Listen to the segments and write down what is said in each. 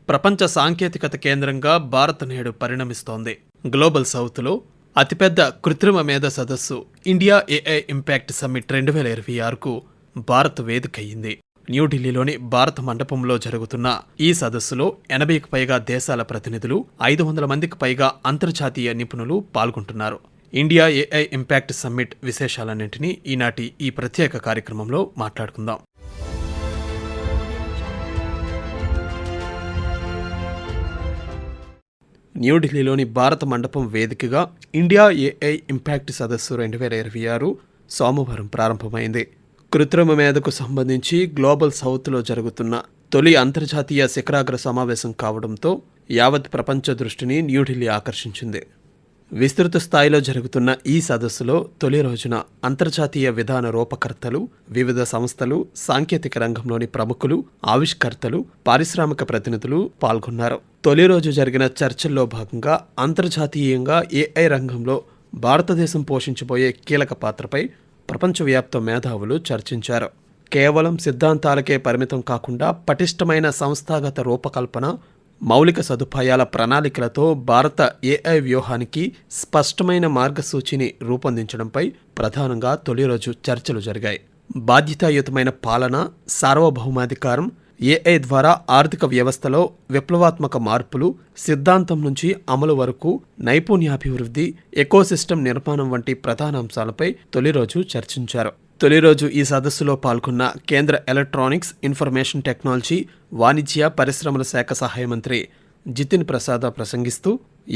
ప్రపంచ సాంకేతికత కేంద్రంగా భారత్ నేడు పరిణమిస్తోంది. గ్లోబల్ సౌత్లో అతిపెద్ద కృత్రిమ మేధ సదస్సు ఇండియా ఏఐ ఇంపాక్ట్ సమ్మిట్ 2026కు భారత్ వేదికయ్యింది. న్యూఢిల్లీలోని భారత మండపంలో జరుగుతున్న ఈ సదస్సులో 80కి పైగా దేశాల ప్రతినిధులు, 500 మందికి పైగా అంతర్జాతీయ నిపుణులు పాల్గొంటున్నారు. ఇండియా ఏఐ ఇంపాక్ట్ సమ్మిట్ విశేషాలన్నింటినీ ఈనాటి ఈ ప్రత్యేక కార్యక్రమంలో మాట్లాడుకుందాం. న్యూఢిల్లీలోని భారత మండపం వేదికగా ఇండియా ఏఐ ఇంపాక్ట్ సదస్సు 2026 సోమవారం ప్రారంభమైంది. కృత్రిమ మేధకు సంబంధించి గ్లోబల్ సౌత్లో జరుగుతున్న తొలి అంతర్జాతీయ శిఖరాగ్ర సమావేశం కావడంతో యావత్ ప్రపంచ దృష్టిని న్యూఢిల్లీ ఆకర్షించింది. విస్తృత స్థాయిలో జరుగుతున్న ఈ సదస్సులో తొలి రోజున అంతర్జాతీయ విధాన రూపకర్తలు, వివిధ సంస్థలు, సాంకేతిక రంగంలోని ప్రముఖులు, ఆవిష్కర్తలు, పారిశ్రామిక ప్రతినిధులు పాల్గొన్నారు. తొలి రోజు జరిగిన చర్చల్లో భాగంగా అంతర్జాతీయంగా ఏఐ రంగంలో భారతదేశం పోషించబోయే కీలక పాత్రపై ప్రపంచవ్యాప్త మేధావులు చర్చించారు. కేవలం సిద్ధాంతాలకే పరిమితం కాకుండా పటిష్టమైన సంస్థాగత రూపకల్పన, మౌలిక సదుపాయాల ప్రణాళికలతో భారత ఏఐ వ్యూహానికి స్పష్టమైన మార్గసూచిని రూపొందించడంపై ప్రధానంగా తొలి రోజు చర్చలు జరిగాయి. బాధ్యతాయుతమైన పాలన, సార్వభౌమాధికారం, ఏఐ ద్వారా ఆర్థిక వ్యవస్థలో విప్లవాత్మక మార్పులు, సిద్ధాంతం నుంచి అమలు వరకు నైపుణ్యాభివృద్ధి, ఎకోసిస్టమ్ నిర్మాణం వంటి ప్రధాన అంశాలపై తొలి రోజు చర్చించారు. తొలి రోజు ఈ సదస్సులో పాల్గొన్న కేంద్ర ఎలక్ట్రానిక్స్, ఇన్ఫర్మేషన్ టెక్నాలజీ, వాణిజ్య, పరిశ్రమల శాఖ సహాయ మంత్రి జితిన్ ప్రసాద్ ప్రసంగిస్తూ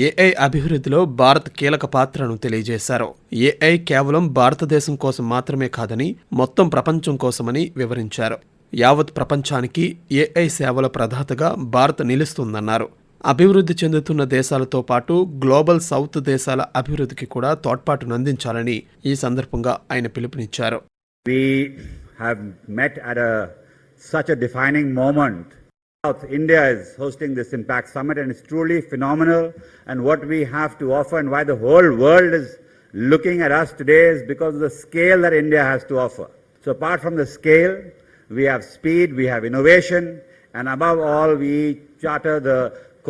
ఏఐ అభివృద్ధిలో భారత్ కీలక పాత్రను తెలియజేశారు. ఏఐ కేవలం భారతదేశం కోసం మాత్రమే కాదని మొత్తం ప్రపంచం కోసమని వివరించారు. యావత్ ప్రపంచానికి ఏఐ సేవల ప్రదాతగా భారత్ నిలుస్తుందన్నారు. అభివృద్ధి చెందుతున్న దేశాలతో పాటు గ్లోబల్ సౌత్ దేశాల అభివృద్ధికి కూడా తోడ్పాటును అందించాలని ఈ సందర్భంగా ఆయన పిలుపునిచ్చారు. We have met at such a defining moment. South India is hosting this Impact Summit and it's truly phenomenal, and what we have to offer and why the whole world is looking at us today is because of the scale that India has to offer. So apart from the scale, we have speed, we have innovation, and above all we charter the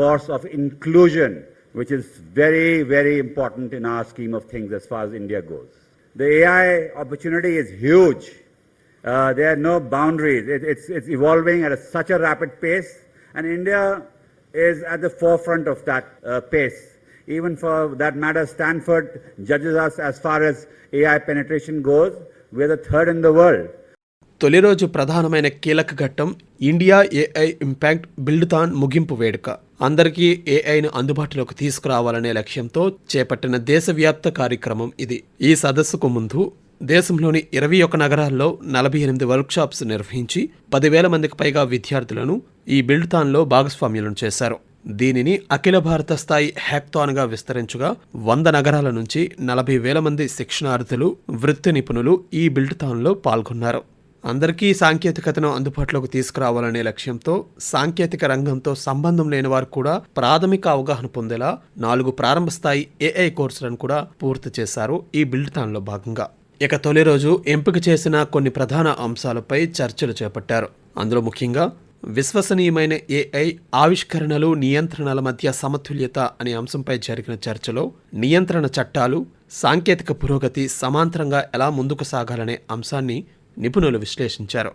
course of inclusion, which is very, very important in our scheme of things as far as India goes. The AI opportunity is huge. There are no boundaries. It's evolving at such a rapid pace, and India is at the forefront of that pace. Even for that matter, Stanford judges us as far as AI penetration goes. We're the third in the world. తొలి రోజు ప్రధానమైన కీలక ఘట్టం India AI impact బిల్డ్థాన్ ముగింపు వేడుక. అందరికీ ఏఐను అందుబాటులోకి తీసుకురావాలనే లక్ష్యంతో చేపట్టిన దేశవ్యాప్త కార్యక్రమం ఇది. ఈ సదస్సుకు ముందు దేశంలోని 21 నగరాల్లో 48 వర్క్షాప్స్ నిర్వహించి 10,000 మందికి పైగా విద్యార్థులను ఈ బిల్డ్థాన్లో భాగస్వామ్యులను చేశారు. దీనిని అఖిల భారత స్థాయి హ్యాక్థాన్గా విస్తరించగా 100 నగరాల నుంచి 40,000 మంది శిక్షణార్థులు, వృత్తి నిపుణులు ఈ బిల్డ్థాన్లో పాల్గొన్నారు. అందరికీ సాంకేతికతను అందుబాటులోకి తీసుకురావాలనే లక్ష్యంతో సాంకేతిక రంగంతో సంబంధం లేని వారు కూడా ప్రాథమిక అవగాహన పొందేలా 4 ప్రారంభ స్థాయి ఏఐ కోర్సులను కూడా పూర్తి చేశారు ఈ బిల్డ్థాన్లో భాగంగా. ఇక తొలి రోజు ఎంపిక చేసిన కొన్ని ప్రధాన అంశాలపై చర్చలు చేపట్టారు. అందులో ముఖ్యంగా విశ్వసనీయమైన ఏఐ, ఆవిష్కరణలు, నియంత్రణల మధ్య సమతుల్యత అనే అంశంపై జరిగిన చర్చలో నియంత్రణ చట్టాలు, సాంకేతిక పురోగతి సమాంతరంగా ఎలా ముందుకు సాగాలనే అంశాన్ని నిపుణులు విశ్లేషించారు.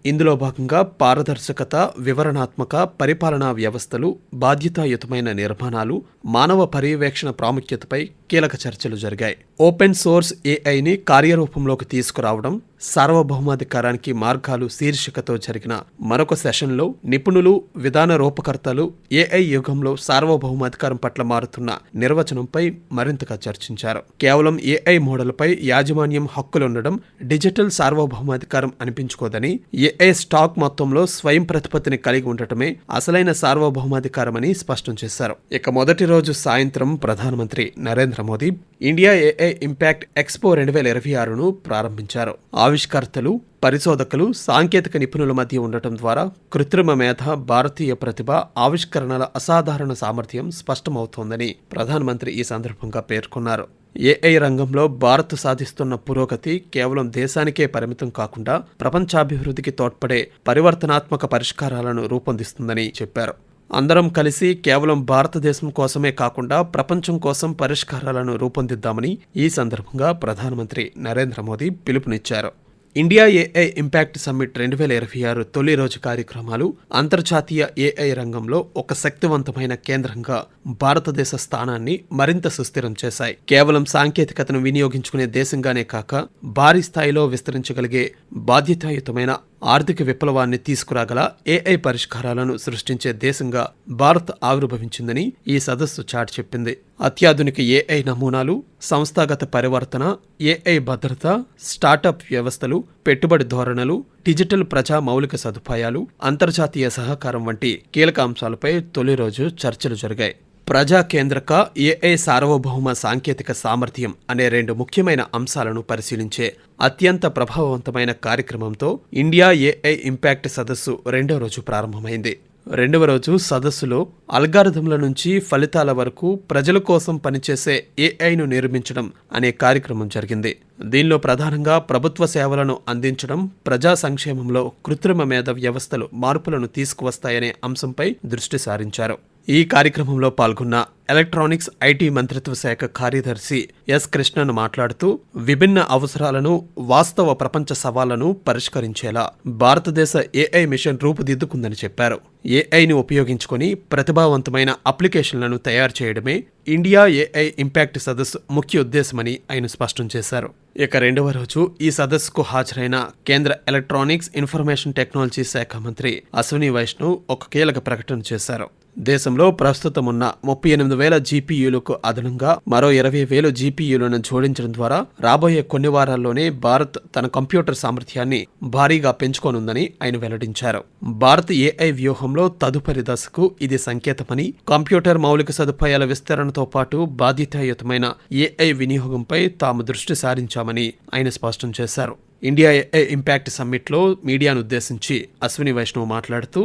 ఇందులో భాగంగా పారదర్శకత, వివరణాత్మక పరిపాలనా వ్యవస్థలు, బాధ్యతాయుతమైన నిర్మాణాలు, మానవ పర్యవేక్షణ ప్రాముఖ్యతపై కీలక చర్చలు జరిగాయి. ఓపెన్ సోర్స్ ఏఐని కార్యరూపంలోకి తీసుకురావడం, సార్వభౌమాధికారానికి మార్గాలు శీర్షికతో జరిగిన మరొక సెషన్లో నిపుణులు, విధాన రూపకర్తలు ఏఐ యుగంలో సార్వభౌమాధికారం పట్ల మారుతున్న నిర్వచనంపై మరింతగా చర్చించారు. కేవలం ఏఐ మోడల్పై యాజమాన్యం హక్కులుండడం డిజిటల్ సార్వభౌమాధికారం అనిపించుకోదని, ఏఐ స్టాక్ మొత్తంలో స్వయం ప్రతిపత్తిని కలిగి ఉండటమే అసలైన సార్వభౌమాధికారమని స్పష్టం చేశారు. ఇక మొదటి రోజు సాయంత్రం ప్రధానమంత్రి Narendra Modi India AI impact expo 2026ను ప్రారంభించారు. ఆవిష్కర్తలు, పరిశోధకులు, సాంకేతిక నిపుణుల మధ్య ఉండటం ద్వారా కృత్రిమ మేధ, భారతీయ ప్రతిభ, ఆవిష్కరణల అసాధారణ సామర్థ్యం స్పష్టమవుతోందని ప్రధానమంత్రి ఈ సందర్భంగా పేర్కొన్నారు. ఏఐ రంగంలో భారత్ సాధిస్తున్న పురోగతి కేవలం దేశానికే పరిమితం కాకుండా ప్రపంచాభివృద్ధికి తోడ్పడే పరివర్తనాత్మక పరిష్కారాలను రూపొందిస్తుందని చెప్పారు. అందరం కలిసి కేవలం భారతదేశం కోసమే కాకుండా ప్రపంచం కోసం పరిష్కారాలను రూపొందిద్దామని ఈ సందర్భంగా ప్రధానమంత్రి నరేంద్ర మోదీ పిలుపునిచ్చారు. ఇండియా ఏఐ ఇంపాక్ట్ సమ్మిట్ 2026 తొలి రోజు కార్యక్రమాలు అంతర్జాతీయ ఏఐ రంగంలో ఒక శక్తివంతమైన కేంద్రంగా భారతదేశ స్థానాన్ని మరింత సుస్థిరం చేశాయి. కేవలం సాంకేతికతను వినియోగించుకునే దేశంగానే కాక భారీ స్థాయిలో విస్తరించగలిగే బాధ్యతాయుతమైన ఆర్థిక విప్లవాన్ని తీసుకురాగల ఏఐ పరిష్కారాలను సృష్టించే దేశంగా భారత్ ఆవిర్భవించిందని ఈ సదస్సు చాటి చెప్పింది. అత్యాధునిక ఏఐ నమూనాలు, సంస్థాగత పరివర్తన, ఏఐ భద్రత, స్టార్టప్ వ్యవస్థలు, పెట్టుబడి ధోరణులు, డిజిటల్ ప్రజా మౌలిక సదుపాయాలు, అంతర్జాతీయ సహకారం వంటి కీలక అంశాలపై తొలి రోజు చర్చలు జరిగాయి. ప్రజా కేంద్రక ఏఐ సార్వభౌమ సాంకేతిక సామర్థ్యం అనే 2 ముఖ్యమైన అంశాలను పరిశీలించే అత్యంత ప్రభావవంతమైన కార్యక్రమంతో ఇండియా ఏఐ ఇంపాక్ట్ సదస్సు 2వ రోజు ప్రారంభమైంది. 2వ రోజు సదస్సులో అల్గారిథంల నుంచి ఫలితాల వరకు ప్రజల కోసం పనిచేసే ఏఐను నిర్మించడం అనే కార్యక్రమం జరిగింది. దీనిలో ప్రధానంగా ప్రభుత్వ సేవలను అందించడం, ప్రజా సంక్షేమంలో కృత్రిమ మేధ వ్యవస్థలు మార్పులను తీసుకువస్తాయనే అంశంపై దృష్టి సారించారు. ఈ కార్యక్రమంలో పాల్గొన్న ఎలక్ట్రానిక్స్ ఐటీ మంత్రిత్వ శాఖ కార్యదర్శి ఎస్ కృష్ణన్ మాట్లాడుతూ విభిన్న అవసరాలను, వాస్తవ ప్రపంచ సవాళ్లను పరిష్కరించేలా భారతదేశ ఏఐ మిషన్ రూపుదిద్దుకుందని చెప్పారు. ఏఐని ఉపయోగించుకొని ప్రతిభావంతమైన అప్లికేషన్లను తయారు చేయడమే ఇండియా ఏఐ ఇంపాక్ట్ సదస్సు ముఖ్య ఉద్దేశమని ఆయన స్పష్టం చేశారు. ఇక 2వ రోజు ఈ సదస్సుకు హాజరైన కేంద్ర ఎలక్ట్రానిక్స్ ఇన్ఫర్మేషన్ టెక్నాలజీ శాఖ మంత్రి అశ్విని వైష్ణవ్ ఒక కీలక ప్రకటన చేశారు. దేశంలో ప్రస్తుతం ఉన్న 38,000 జీపీయూలకు అదనంగా మరో 20,000 జీపీయూలను జోడించడం ద్వారా రాబోయే కొన్ని వారాల్లోనే భారత్ తన కంప్యూటర్ సామర్థ్యాన్ని భారీగా పెంచుకోనుందని ఆయన వెల్లడించారు. భారత్ ఏఐ వ్యూహంలో తదుపరి దశకు ఇది సంకేతమని, కంప్యూటర్ మౌలిక సదుపాయాల విస్తరణతో పాటు బాధ్యతాయుతమైన ఏఐ వినియోగంపై తాము దృష్టి సారించామని ఆయన స్పష్టం చేశారు. ఇండియా ఏఐ ఇంపాక్ట్ సమ్మిట్లో మీడియాను ఉద్దేశించి అశ్విని వైష్ణవ్ మాట్లాడుతూ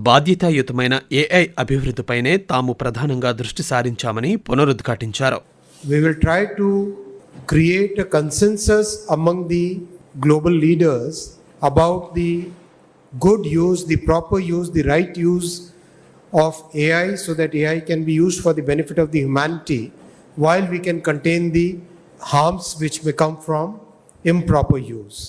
బాధ్యతాయుతమైన ఏఐ అభివృద్ధిపైనే తాము ప్రధానంగా దృష్టి సారించామని పునరుద్ఘాటించారు. We will try to create a consensus among the global leaders about the good use, the proper use, the right use of AI so that AI can be used for the benefit of the humanity while we can contain the harms which may come from improper use.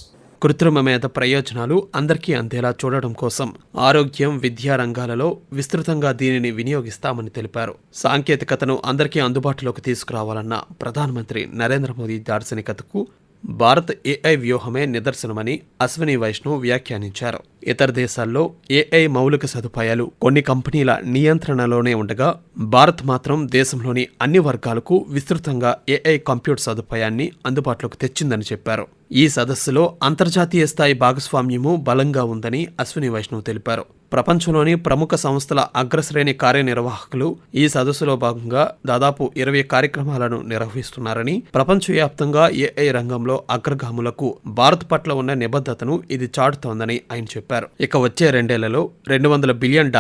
కృత్రిమ మేధ ప్రయోజనాలు అందరికీ అందేలా చూడడం కోసం ఆరోగ్యం, విద్యా రంగాలలో విస్తృతంగా దీనిని వినియోగిస్తామని తెలిపారు. సాంకేతికతను అందరికీ అందుబాటులోకి తీసుకురావాలన్న ప్రధానమంత్రి నరేంద్ర మోదీ దార్శనికతకు భారత్ ఏఐ వ్యూహమే నిదర్శనమని అశ్విని వైష్ణవ్ వ్యాఖ్యానించారు. ఇతర దేశాల్లో ఏఐ మౌలిక సదుపాయాలు కొన్ని కంపెనీల నియంత్రణలోనే ఉండగా భారత్ మాత్రం దేశంలోని అన్ని వర్గాలకు విస్తృతంగా ఏఐ కంప్యూటర్ సదుపాయాన్ని అందుబాటులోకి తెచ్చిందని చెప్పారు. ఈ సదస్సులో అంతర్జాతీయ స్థాయి భాగస్వామ్యము బలంగా ఉందని అశ్విని వైష్ణవ్ తెలిపారు. ప్రపంచంలోని ప్రముఖ సంస్థల అగ్రశ్రేణి కార్యనిర్వాహకులు ఈ సదస్సులో భాగంగా దాదాపు 20 కార్యక్రమాలను నిర్వహిస్తున్నారని, ప్రపంచవ్యాప్తంగా ఏఐ రంగంలో అగ్రగాములకు భారత్ పట్ల ఉన్న నిబద్ధతను ఇది చాటుతోందని ఆయన చెప్పారు. ఇక వచ్చే 2 ఏళ్లలో $200 బిలియన్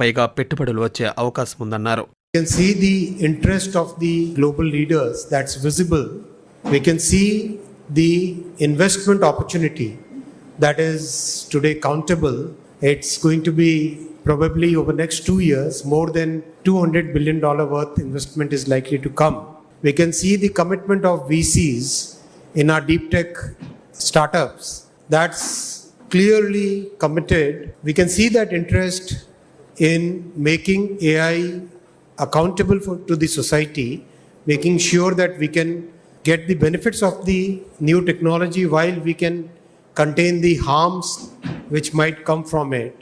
పైగా పెట్టుబడులు వచ్చే అవకాశం ఉందన్నారు. We can see the interest of the global leaders that's visible. We can see the investment opportunity that is today countable. It's going to be probably over next 2 years, more than $200 billion worth investment is likely to come. We can see the commitment of VCs in our deep tech startups. That's clearly committed. We can see that interest in making AI accountable to the society, making sure that we can get the benefits of the new technology while we can contain the harms which might come from it.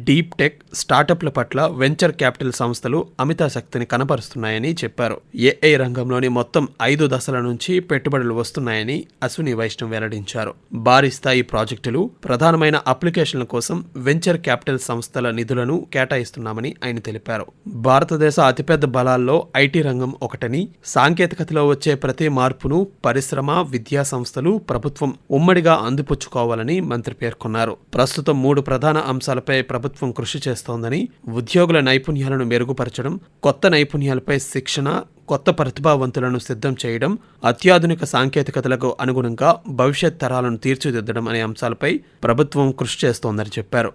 Deep tech స్టార్టప్ల పట్ల venture capital సంస్థలు అమితాశక్తిని కనబరుస్తున్నాయని చెప్పారు. AI రంగంలోని మొత్తం 5 దశల నుంచి పెట్టుబడులు వస్తున్నాయని అశ్విని వైష్ణవ్ వెల్లడించారు. భారీ స్థాయి ప్రాజెక్టులు, ప్రధానమైన అప్లికేషన్ల కోసం వెంచర్ క్యాపిటల్ సంస్థల నిధులను కేటాయిస్తున్నామని ఆయన తెలిపారు. భారతదేశ అతిపెద్ద బలాల్లో ఐటీ రంగం ఒకటని, సాంకేతికతలో వచ్చే ప్రతి మార్పును పరిశ్రమ, విద్యా సంస్థలు, ప్రభుత్వం ఉమ్మడిగా అందిపుచ్చుకోవాలని మంత్రి పేర్కొన్నారు. ప్రస్తుతం 3 ప్రధాన అంశాలపై ప్రభుత్వం కృషి చేస్తోందని, ఉద్యోగుల నైపుణ్యాలను మెరుగుపరచడం, కొత్త నైపుణ్యాలపై శిక్షణ, కొత్త ప్రతిభావంతులను సిద్ధం చేయడం, అత్యాధునిక సాంకేతికతలకు అనుగుణంగా భవిష్యత్ తరాలను తీర్చిదిద్దడం అనే అంశాలపై ప్రభుత్వం కృషి చేస్తోందని చెప్పారు.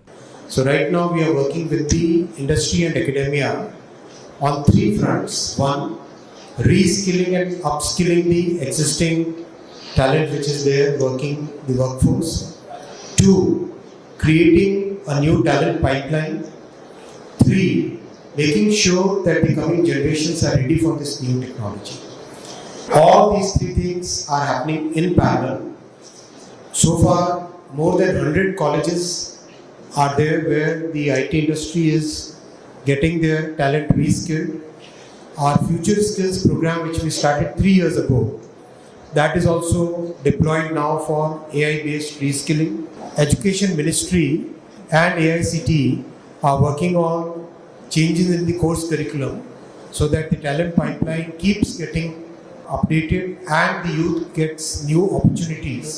So right now we are working with the industry and academia on 3 fronts. One, reskilling and upskilling the existing talent which is there working the workforce. 2, creating a new talent pipeline. 3, making sure that the coming generations are ready for this new technology. All these 3 things are happening in parallel. So far, more than 100 colleges are there where the IT industry is getting their talent reskilled. Our Future Skills program, which we started 3 years ago, that is also deployed now for AI-based reskilling. Education Ministry and AICT are working on changes in the course curriculum so that the talent pipeline keeps getting updated and the youth gets new opportunities.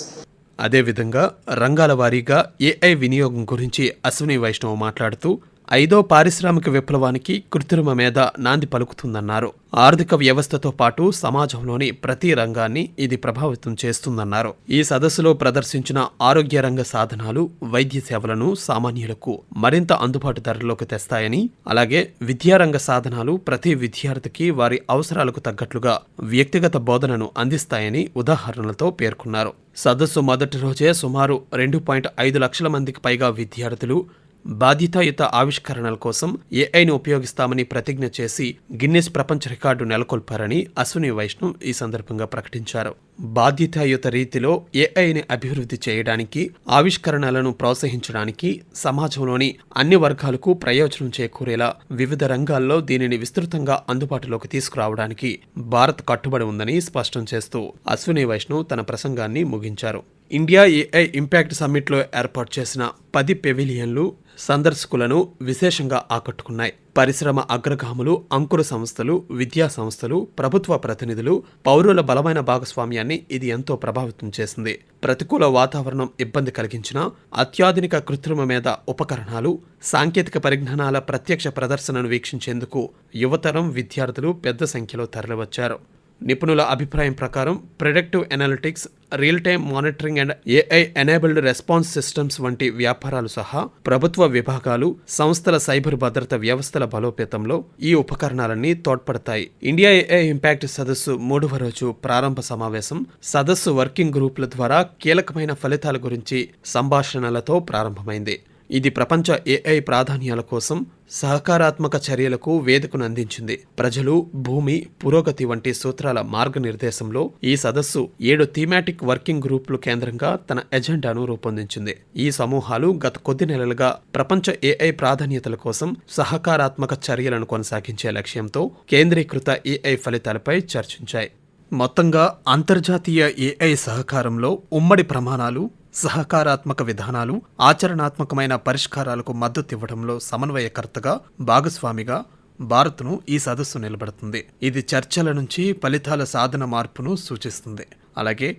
అదేవిధంగా రంగాల వారీగా AI వినియోగం గురించి అశ్విని వైష్ణవ్ మాట్లాడుతూ 5వ పారిశ్రామిక విప్లవానికి కృత్రిమ మేధ నాంది పలుకుతుందన్నారు. ఆర్థిక వ్యవస్థతో పాటు సమాజంలోని ప్రతి రంగాన్ని ఇది ప్రభావితం చేస్తుందన్నారు. ఈ సదస్సులో ప్రదర్శించిన ఆరోగ్య రంగ సాధనాలు వైద్య సేవలను సామాన్యులకు మరింత అందుబాటు ధరలోకి తెస్తాయని, అలాగే విద్యారంగ సాధనాలు ప్రతి విద్యార్థికి వారి అవసరాలకు తగ్గట్లుగా వ్యక్తిగత బోధనను అందిస్తాయని ఉదాహరణలతో పేర్కొన్నారు. సదస్సు మొదటి రోజే సుమారు 2.5 లక్షల మందికి పైగా విద్యార్థులు బాధ్యతాయుత ఆవిష్కరణల కోసం ఏఐని ఉపయోగిస్తామని ప్రతిజ్ఞ చేసి గిన్నిస్ ప్రపంచ రికార్డు నెలకొల్పారని అశ్విని వైష్ణవ్ ఈ సందర్భంగా ప్రకటించారు. బాధ్యతాయుత రీతిలో ఏఐని అభివృద్ధి చేయడానికి, ఆవిష్కరణలను ప్రోత్సహించడానికి, సమాజంలోని అన్ని వర్గాలకు ప్రయోజనం చేకూరేలా వివిధ రంగాల్లో దీనిని విస్తృతంగా అందుబాటులోకి తీసుకురావడానికి భారత్ కట్టుబడి ఉందని స్పష్టం చేస్తూ అశ్విని వైష్ణవ్ తన ప్రసంగాన్ని ముగించారు. ఇండియా ఏఐ ఇంపాక్ట్ సమ్మిట్లో ఏర్పాటు చేసిన 10 పెవిలియన్లు సందర్శకులను విశేషంగా ఆకట్టుకున్నాయి. పరిశ్రమ అగ్రగాములు, అంకుర సంస్థలు, విద్యా సంస్థలు, ప్రభుత్వ ప్రతినిధులు, పౌరుల బలమైన భాగస్వామ్యాన్ని ఇది ఎంతో ప్రభావితం చేసింది. ప్రతికూల వాతావరణం ఇబ్బంది కలిగించిన అత్యాధునిక కృత్రిమ మేధ ఉపకరణాలు, సాంకేతిక పరిజ్ఞానాల ప్రత్యక్ష ప్రదర్శనను వీక్షించేందుకు యువతరం విద్యార్థులు పెద్ద సంఖ్యలో తరలివచ్చారు. నిపుణుల అభిప్రాయం ప్రకారం predictive analytics, real time monitoring and AI enabled response systems వంటి వ్యాపారాలు సహా ప్రభుత్వ విభాగాలు, సంస్థల సైబర్ భద్రత వ్యవస్థల బలోపేతంలో ఈ ఉపకరణాలన్నీ తోడ్పడతాయి. ఇండియా ఏఐ ఇంపాక్ట్ సదస్సు 3వ రోజు ప్రారంభ సమావేశం సదస్సు వర్కింగ్ గ్రూపుల ద్వారా కీలకమైన ఫలితాల గురించి సంభాషణలతో ప్రారంభమైంది. ఇది ప్రపంచ ఏఐ ప్రాధాన్యాల కోసం సహకారాత్మక చర్యలకు వేదికను అందించింది. ప్రజలు, భూమి, పురోగతి వంటి సూత్రాల మార్గనిర్దేశంలో ఈ సదస్సు 7 థీమాటిక్ వర్కింగ్ గ్రూపులు కేంద్రంగా తన ఎజెండాను రూపొందించింది. ఈ సమూహాలు గత కొద్ది నెలలుగా ప్రపంచ ఏఐ ప్రాధాన్యతల కోసం సహకారాత్మక చర్యలను కొనసాగించే లక్ష్యంతో కేంద్రీకృత ఏఐ ఫలితాలపై చర్చించాయి. మొత్తంగా అంతర్జాతీయ ఏఐ సహకారంలో ఉమ్మడి ప్రమాణాలు, సహకారాత్మక విధానాలు, ఆచరణాత్మకమైన పరిష్కారాలకు మద్దతివ్వడంలో సమన్వయకర్తగా, భాగస్వామిగా భారత్ను ఈ సదస్సు నిలబడుతుంది. ఇది చర్చల నుంచి ఫలితాల సాధన మార్పును సూచిస్తుంది. అలాగే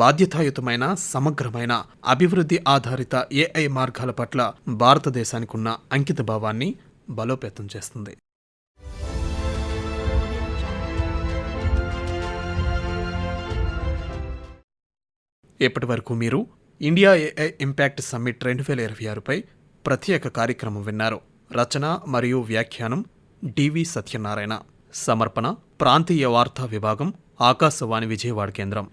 బాధ్యతాయుతమైన, సమగ్రమైన, అభివృద్ధి ఆధారిత ఏఐ మార్గాల పట్ల భారతదేశానికి ఉన్న అంకిత భావాన్ని బలోపేతం చేస్తుంది. ఇప్పటి వరకు మీరు ఇండియా ఏఐ ఇంపాక్ట్ సమ్మిట్ 2026పై ప్రత్యేక కార్యక్రమం విన్నారు. రచన మరియు వ్యాఖ్యానం డివి సత్యనారాయణ. సమర్పణ ప్రాంతీయ వార్తా విభాగం, ఆకాశవాణి విజయవాడ కేంద్రం.